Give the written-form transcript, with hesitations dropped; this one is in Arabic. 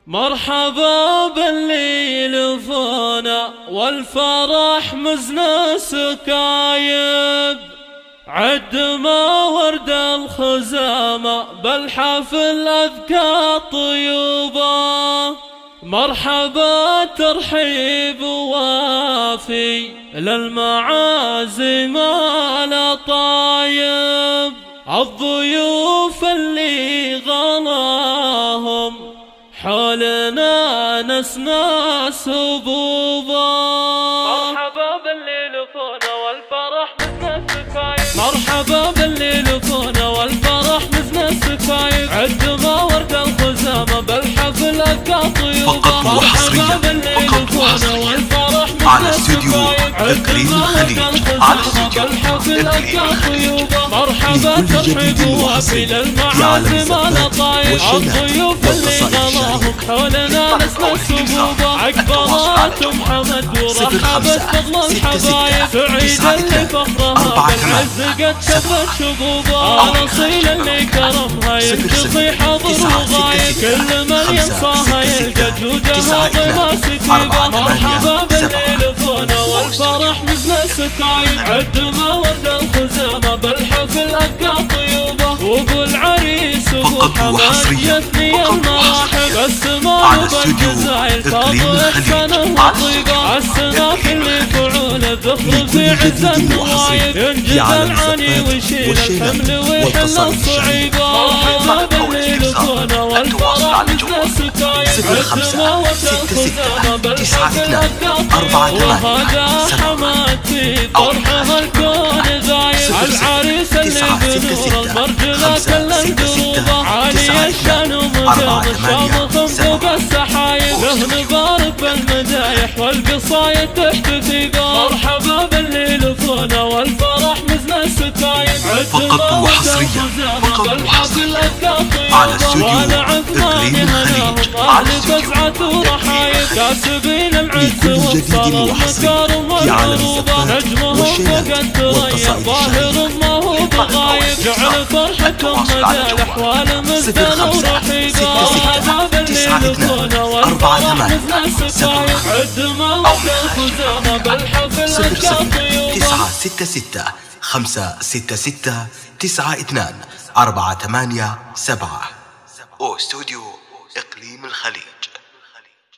مرحبا باللي لفونا والفرح مزنا سكايب، عد ما ورد الخزامة بالحفل أذكى طيوبة. مرحبا ترحيب وافي للمعازم الطايب، الضيوف اللي غلاهم حولنا نسنا سبوبا. مرحبا باللي لفونا والفرح مزنا السكايب، مرحبا باللي لفونا والفرح مزنا السكايب، عد ما ورد الخزامة بالحفل أذكى طيوبة. مرحبا باللي لفونا والفرح مزنا السكايب، عد ما ورد الخزامة بالحفل أذكى طيوبة. مرحبا ترحيب وافي للمعازم الطايب، الضيوف اللي غلاهم حولنا نسنا السبوبة. عقبالات محمد ورحبت فضل الحبايب، سعيد اللي فخرها بالعز قد كفت شبوبة. الاصيل اللي كرمها ينتفي حاضر وغايب، كل من ينصاها يلقى جودها ضيما ستيبة. مرحبا باللي لفونا والفرح مزنا سكايب، عد ما ورد الخزامة بالحفل أذكى طيوبة. وابو العريس وحماد يثني المراحب، السماء بالجزائر فاضل احسانه وطيبه. السناك اللي فعول الذخر في عز النوايب، ينجز العاني ويشيل الحمل ويحل الصعيبه. مرحبا باللي لفونا والفرح مزنا سكايب، عد ما ورد الخزامة بالحفل أذكى طيوبة. وهذا حماتي فرحها الكون غايب، العريس اللي بنور المرجلة كل الدروبة. عالي الشان ومدام الشامخ فوق السحايب، له نبارك بالمدايح والقصايد تحتفي به. مرحبا باللي لفونا والفرح مزنا الستايب، فقط وحصريا بالحفل أذكى على طيوبة. وانا عثمان استوديو هناهم اهل بسعة ورحايب، كاسبين العز والصلاة والمكارم والعروبة. نجمهم فوق الثريا ظاهر ما هو بغايب، جعل فرحتهم مدى الأحوال مزدنة ورحيبة. مرحبا باللي لفونا والفرح مزنا السكايب، عد ما ورد الخزامة بالحفل أذكى طيوبة. 966 566 92 487 استوديو إقليم الخليج.